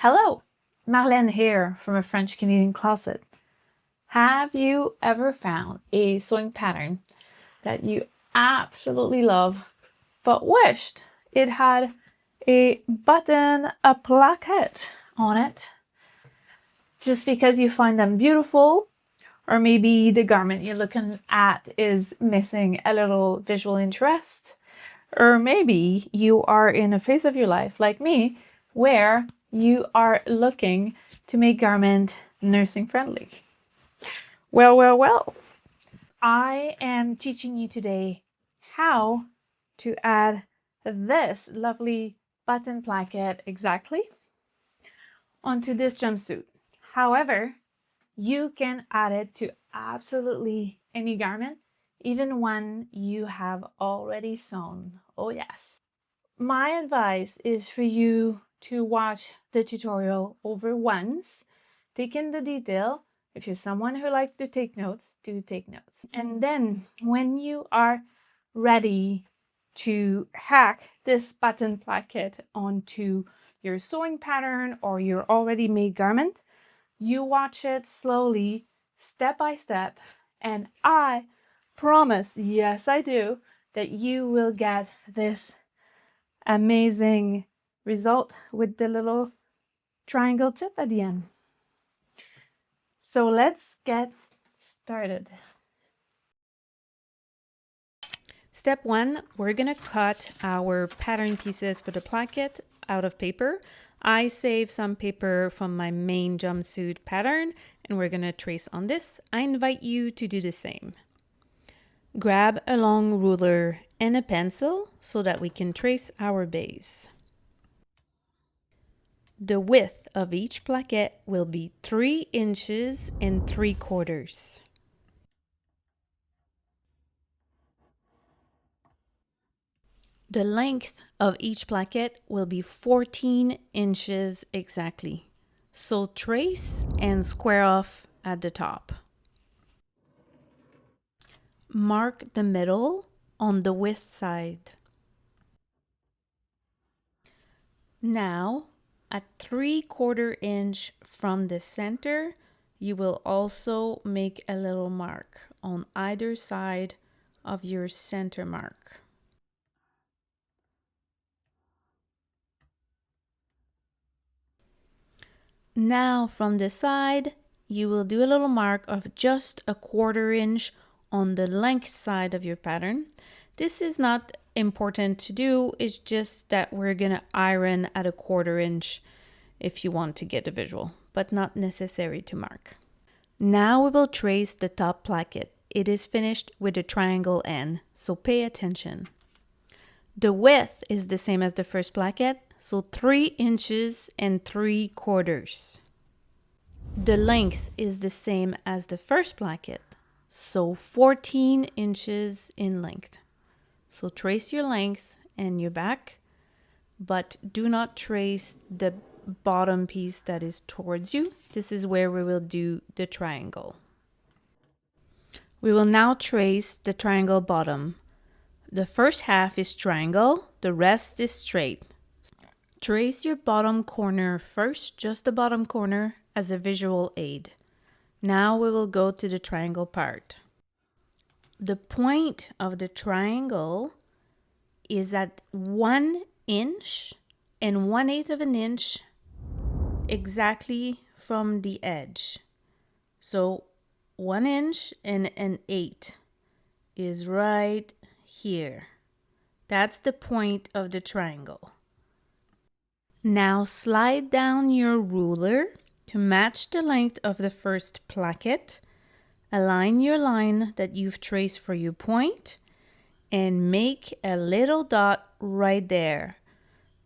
Hello, Marlène here from a French Canadian closet. Have you ever found a sewing pattern that you absolutely love but wished it had a button, a placket on it just because you find them beautiful, or maybe the garment you're looking at is missing a little visual interest, or maybe you are in a phase of your life like me where you are looking to make garment nursing friendly. Well. I am teaching you today how to add this lovely button placket exactly onto this jumpsuit. However, you can add it to absolutely any garment, even one you have already sewn. Oh yes. My advice is for you to watch the tutorial over once, take in the detail. If you're someone who likes to take notes, do take notes. And then when you are ready to hack this button placket onto your sewing pattern or your already made garment, you watch it slowly, step by step, and I promise, yes I do, that you will get this amazing result with the little triangle tip at the end. So let's get started. Step 1, we're gonna cut our pattern pieces for the placket out of paper. I saved some paper from my main jumpsuit pattern and we're gonna trace on this. I invite you to do the same. Grab a long ruler and a pencil so that we can trace our base. The width of each placket will be 3 inches and 3/4. The length of each placket will be 14 inches exactly. So trace and square off at the top. Mark the middle on the width side. Now, at 3/4 inch from the center, you will also make a little mark on either side of your center mark. Now from the side, you will do a little mark of just a 1/4 inch on the length side of your pattern. This is not important to do, it's just that we're gonna iron at a 1/4 inch if you want to get a visual, but not necessary to mark. Now we will trace the top placket. It is finished with a triangle end, so pay attention. The width is the same as the first placket, so 3 inches and 3/4. The length is the same as the first placket, so 14 inches in length. So trace your length and your back, but do not trace the bottom piece that is towards you. This is where we will do the triangle. We will now trace the triangle bottom. The first half is triangle, the rest is straight. Trace your bottom corner first, just the bottom corner, as a visual aid. Now we will go to the triangle part. The point of the triangle is at 1 inch and 1/8 of an inch exactly from the edge. So 1 inch and 1/8 is right here. That's the point of the triangle. Now slide down your ruler to match the length of the first placket. Align your line that you've traced for your point and make a little dot right there.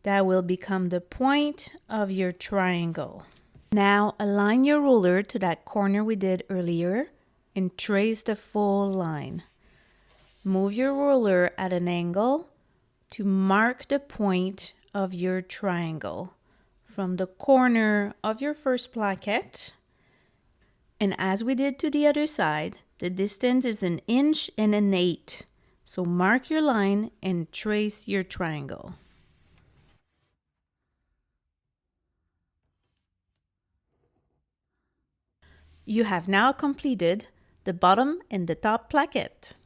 That will become the point of your triangle. Now align your ruler to that corner we did earlier and trace the full line. Move your ruler at an angle to mark the point of your triangle from the corner of your first placket. And as we did to the other side, the distance is 1 inch and 1/8. So mark your line and trace your triangle. You have now completed the bottom and the top placket.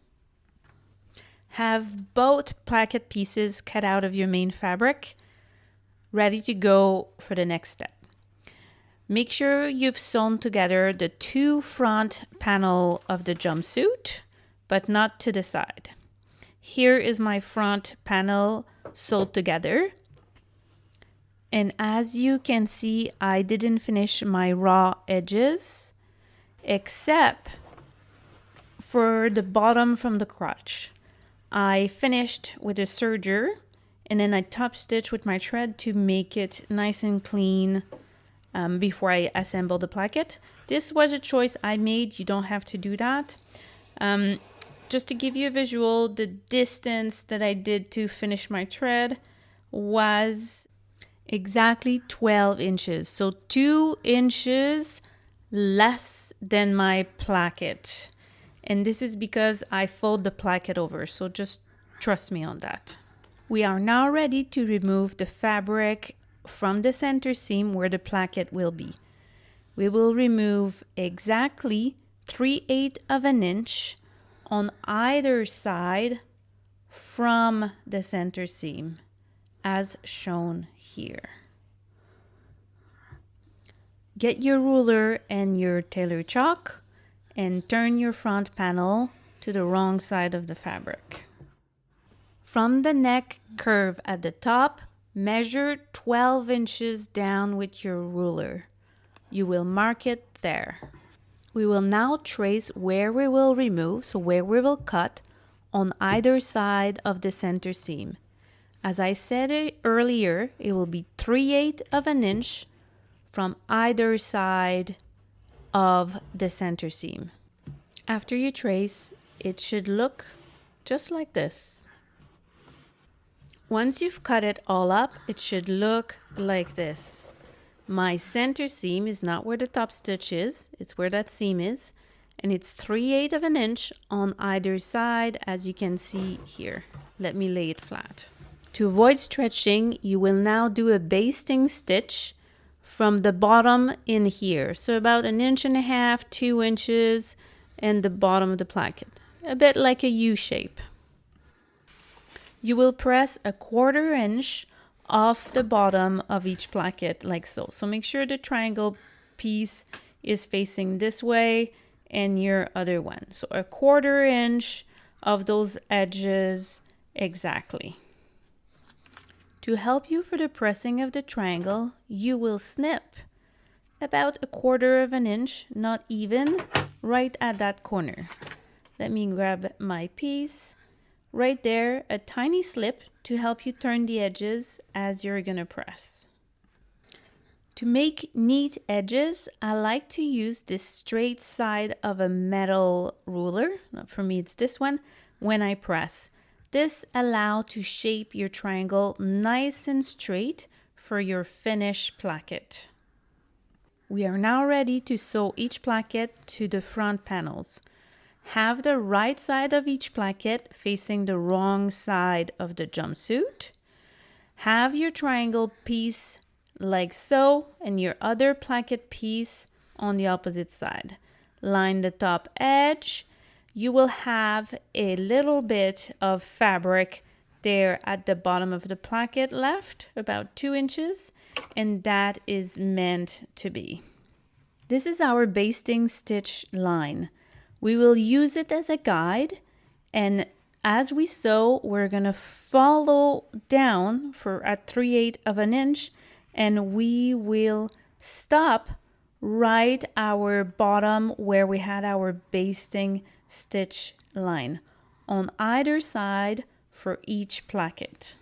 Have both placket pieces cut out of your main fabric, ready to go for the next step. Make sure you've sewn together the two front panel of the jumpsuit, but not to the side. Here is my front panel sewed together. And as you can see, I didn't finish my raw edges, except for the bottom from the crotch. I finished with a serger, and then I top stitch with my thread to make it nice and clean before I assemble the placket. This was a choice I made. You don't have to do that. Just to give you a visual, the distance that I did to finish my thread was exactly 12 inches. So 2 inches less than my placket. And this is because I fold the placket over. So just trust me on that. We are now ready to remove the fabric from the center seam where the placket will be. We will remove exactly 3/8 of an inch on either side from the center seam, as shown here. Get your ruler and your tailor chalk and turn your front panel to the wrong side of the fabric. From the neck curve at the top, measure 12 inches down with your ruler. You will mark it there. We will now trace where we will remove, so where we will cut on either side of the center seam. As I said earlier, it will be 3/8 of an inch from either side of the center seam. After you trace, it should look just like this. Once you've cut it all up, it should look like this. My center seam is not where the top stitch is, it's where that seam is, and it's 3/8 of an inch on either side, as you can see here. Let me lay it flat. To avoid stretching, you will now do a basting stitch from the bottom in here. So about 1.5 inches, 2 inches, and the bottom of the placket. A bit like a U shape. You will press 1/4 inch off the bottom of each placket like so. So make sure the triangle piece is facing this way and your other one. So 1/4 inch of those edges exactly. To help you for the pressing of the triangle, you will snip about 1/4 inch, not even, right at that corner. Let me grab my piece. Right there, a tiny slip to help you turn the edges as you're gonna press. To make neat edges, I like to use this straight side of a metal ruler. For me, it's this one when I press. This allows to shape your triangle nice and straight for your finished placket. We are now ready to sew each placket to the front panels. Have the right side of each placket facing the wrong side of the jumpsuit. Have your triangle piece like so and your other placket piece on the opposite side. Line the top edge. You will have a little bit of fabric there at the bottom of the placket left, about 2 inches, and that is meant to be. This is our basting stitch line. We will use it as a guide, and as we sew, we're gonna follow down for at 3/8 of an inch, and we will stop right our bottom where we had our basting stitch line on either side for each placket.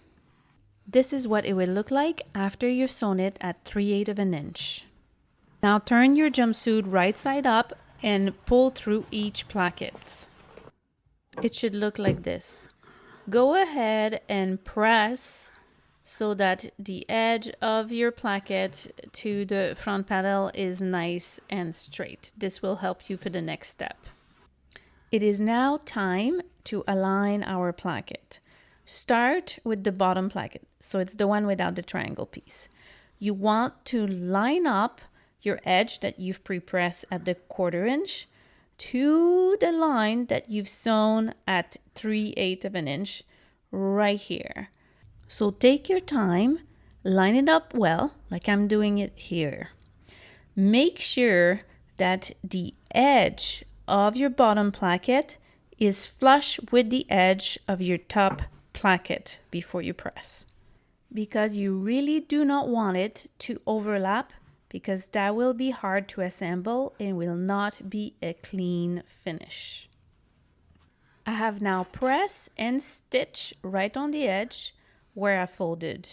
This is what it will look like after you've sewn it at 3/8 of an inch. Now turn your jumpsuit right side up and pull through each placket. It should look like this. Go ahead and press so that the edge of your placket to the front panel is nice and straight. This will help you for the next step. It is now time to align our placket. Start with the bottom placket, so it's the one without the triangle piece. You want to line up your edge that you've pre-pressed at the 1/4 inch to the line that you've sewn at 3/8 of an inch right here. So take your time, line it up well, like I'm doing it here. Make sure that the edge of your bottom placket is flush with the edge of your top placket before you press, because you really do not want it to overlap, because that will be hard to assemble and will not be a clean finish. I have now pressed and stitched right on the edge where I folded.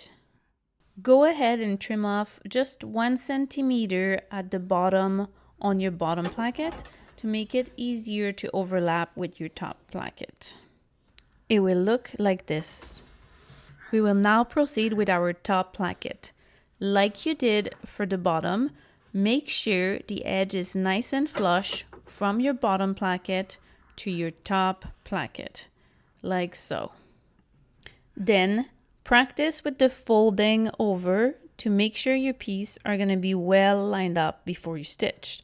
Go ahead and trim off just 1 centimeter at the bottom on your bottom placket to make it easier to overlap with your top placket. It will look like this. We will now proceed with our top placket. Like you did for the bottom, make sure the edge is nice and flush from your bottom placket to your top placket, like so. Then practice with the folding over to make sure your pieces are going to be well lined up before you stitch.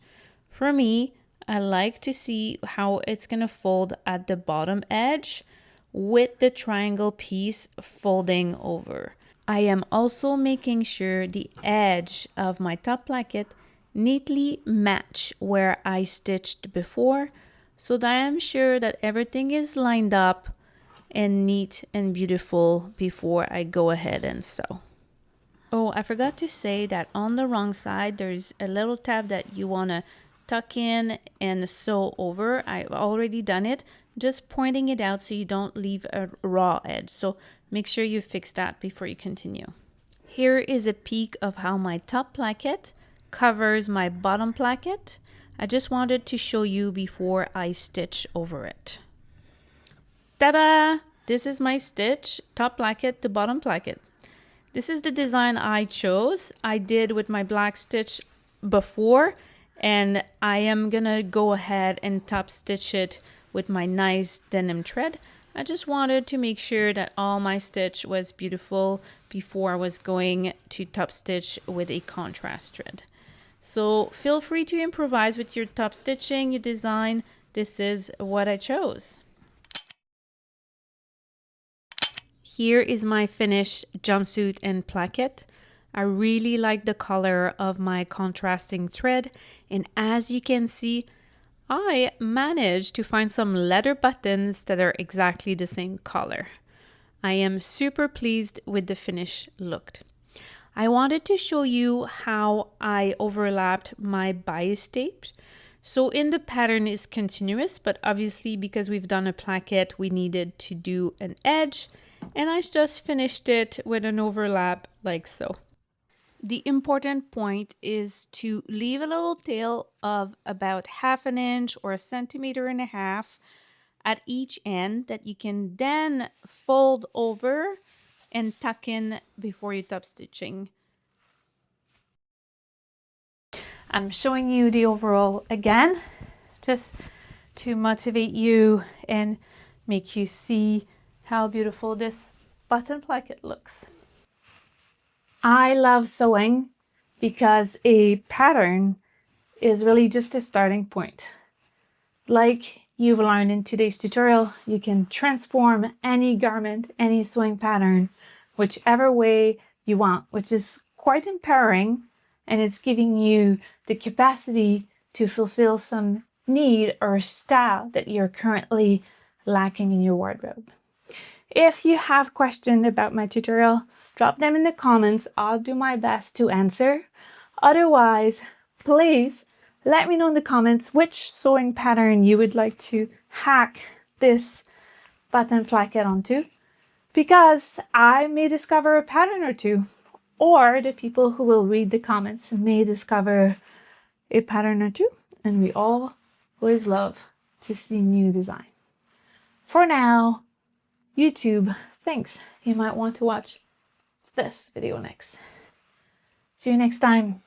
For me, I like to see how it's going to fold at the bottom edge with the triangle piece folding over. I am also making sure the edge of my top placket neatly match where I stitched before, so that I am sure that everything is lined up and neat and beautiful before I go ahead and sew. Oh, I forgot to say that on the wrong side, there's a little tab that you want to tuck in and sew over. I've already done it, just pointing it out so you don't leave a raw edge. So make sure you fix that before you continue. Here is a peek of how my top placket covers my bottom placket. I just wanted to show you before I stitch over it. Ta-da! This is my stitch, top placket to bottom placket. This is the design I chose. I did with my black stitch before, and I am gonna go ahead and top stitch it with my nice denim thread. I just wanted to make sure that all my stitch was beautiful before I was going to top stitch with a contrast thread. So feel free to improvise with your top stitching, your design. This is what I chose. Here is my finished jumpsuit and placket. I really like the color of my contrasting thread, and as you can see, I managed to find some leather buttons that are exactly the same color. I am super pleased with the finished look. I wanted to show you how I overlapped my bias tape. So in the pattern is continuous, but obviously because we've done a placket, we needed to do an edge, and I just finished it with an overlap like so. The important point is to leave a little tail of about 1/2 inch or 1.5 centimeters at each end that you can then fold over and tuck in before you top stitching. I'm showing you the overall again, just to motivate you and make you see how beautiful this button placket looks. I love sewing because a pattern is really just a starting point. Like you've learned in today's tutorial, you can transform any garment, any sewing pattern, whichever way you want, which is quite empowering, and it's giving you the capacity to fulfill some need or style that you're currently lacking in your wardrobe. If you have questions about my tutorial, drop them in the comments. I'll do my best to answer. Otherwise, please let me know in the comments which sewing pattern you would like to hack this button placket onto, because I may discover a pattern or two, or the people who will read the comments may discover a pattern or two, and we always love to see new design. For now, YouTube thinks you might want to watch this video next. See you next time.